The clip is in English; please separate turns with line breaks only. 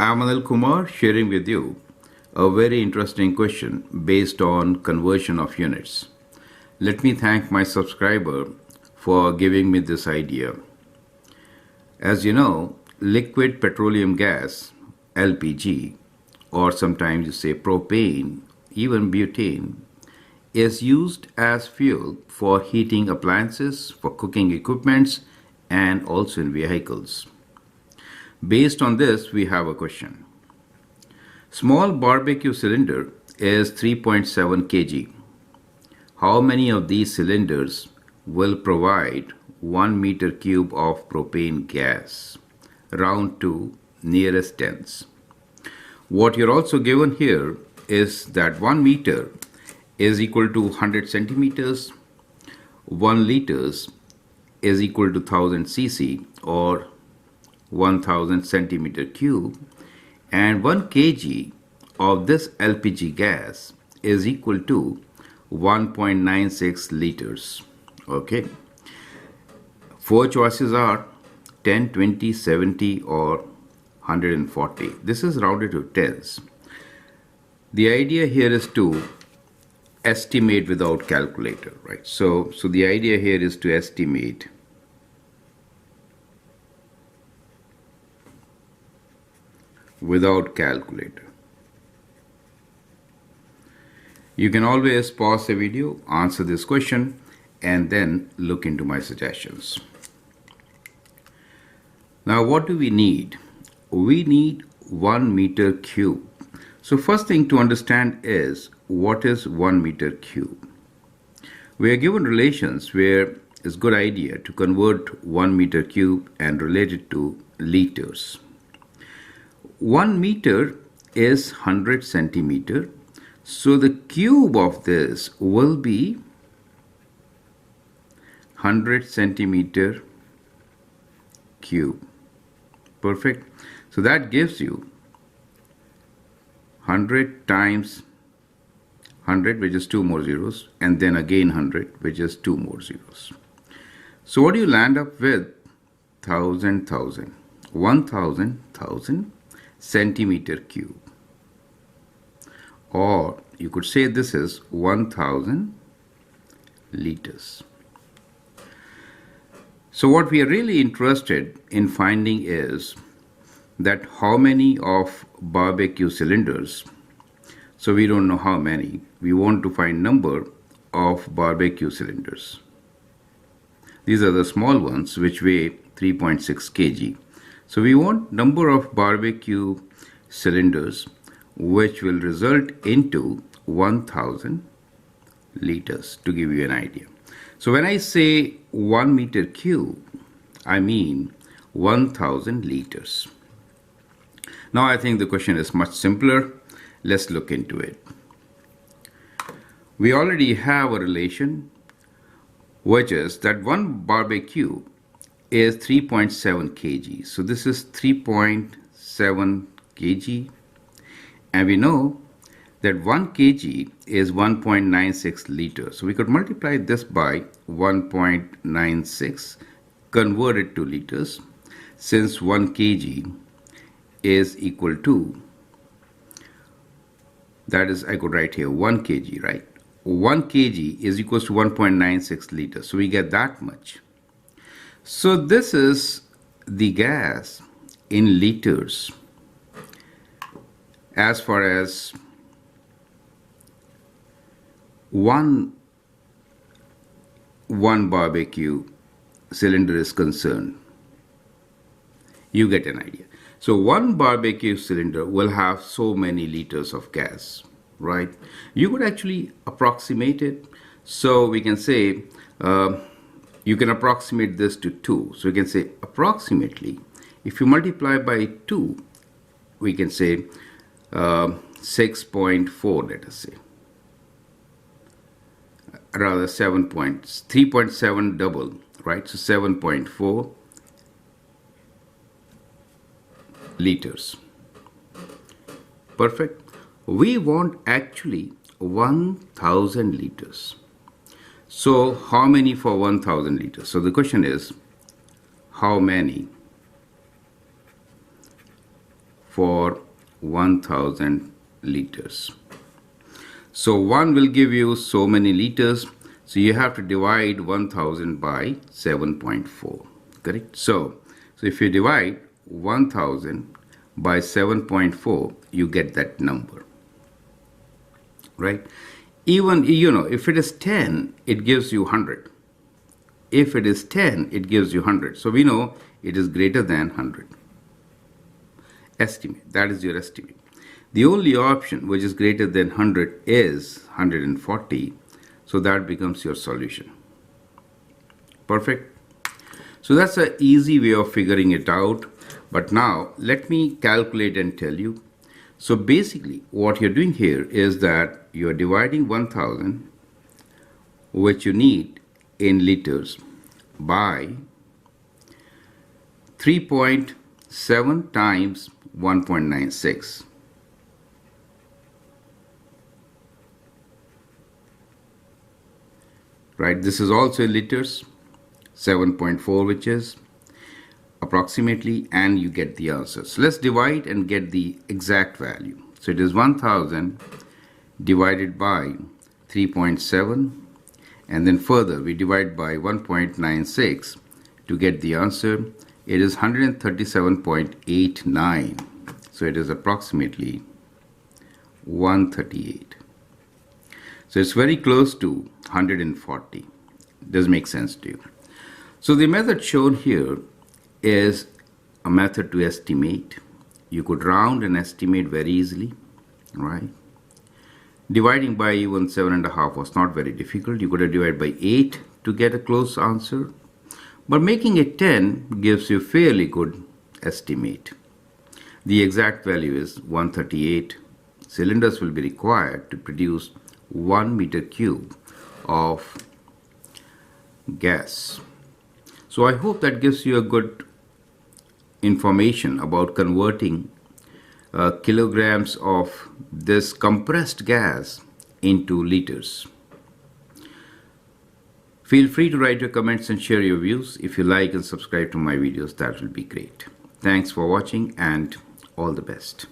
I'm Anil Kumar sharing with you a very interesting question based on conversion of units. Let me thank my subscriber for giving me this idea. As you know, liquid petroleum gas, LPG, or sometimes you say propane, even butane, is used as fuel for heating appliances, for cooking equipments, and also in vehicles. Based on this, we have a question. Small barbecue cylinder is 3.7 kg. How many of these cylinders will provide 1 meter cube of propane gas? Round to nearest tens. What you're also given here is that 1 meter is equal to 100 centimeters, 1 liters is equal to 1000 cc or 1000 centimeter cube, and 1 kg of this LPG gas is equal to 1.96 liters. Okay. Four choices are 10, 20, 70 or 140. This is rounded to tens. The idea here is to estimate without calculator, right? So the idea here is to estimate without calculator. You can always pause the video, answer this question, and then look into my suggestions. Now, what do we need? We need 1 meter cube. So first thing to understand is what is 1 meter cube? We are given relations where it's a good idea to convert 1 meter cube and relate it to liters. 1 meter is 100 centimeter. So the cube of this will be 100 centimeter cube. Perfect. So that gives you 100 times 100, which is 2 more zeros, and then again 100, which is 2 more zeros. So what do you land up with? 1000, 1000 centimeter cube. Or you could say this is 1000 liters. So what we are really interested in finding is that how many of barbecue cylinders. So we don't know how many. We want to find number of barbecue cylinders. These are the small ones which weigh 3.6 kg. So we want number of barbecue cylinders which will result into 1000 liters, to give you an idea. So when I say 1 meter cube, I mean 1000 liters. Now I think the question is much simpler. Let's look into it. We already have a relation, which is that one barbecue is 3.7 kg. So this is 3.7 kg. And we know that 1 kg is 1.96 liters. So we could multiply this by 1.96, convert it to liters, since 1 kg is equal to, that is, I could write here 1 kg, right? 1 kg is equals to 1.96 liters. So we get that much. So this is the gas in liters as far as one barbecue cylinder is concerned. You get an idea. So one barbecue cylinder will have so many liters of gas, right? You could actually approximate it. So we can say, you can approximate this to 2. So we can say approximately, if you multiply by 2, we can say 6.4, let us say. Rather 3.7 double, right? So 7.4 liters. Perfect. We want actually 1000 liters. So how many for 1000 liters? So the question is how many for 1000 liters. So 1 will give you so many liters. So you have to divide 1000 by 7.4. Correct? So if you divide 1000 by 7.4, you get that number. Right? Even, if it is 10, it gives you 100. If it is 10, it gives you 100. So we know it is greater than 100. Estimate. That is your estimate. The only option which is greater than 100 is 140. So that becomes your solution. Perfect. So that's an easy way of figuring it out. But now let me calculate and tell you. So basically what you're doing here is that you're dividing 1000, which you need in liters, by 3.7 times 1.96. Right, this is also in liters, 7.4, which is approximately, and you get the answer. So let's divide and get the exact value. So it is 1000 divided by 3.7, and then further we divide by 1.96 to get the answer. It is 137.89. So it is approximately 138. So it's very close to 140. Does make sense to you? So the method shown here is a method to estimate. You could round and estimate very easily, right? Dividing by even 7.5 was not very difficult. You could have divided by 8 to get a close answer. But making it 10 gives you a fairly good estimate. The exact value is 138. Cylinders will be required to produce 1 meter cube of gas. So I hope that gives you a good information about converting kilograms of this compressed gas into liters. Feel free to write your comments and share your views. If you like and subscribe to my videos, that will be great. Thanks for watching and all the best.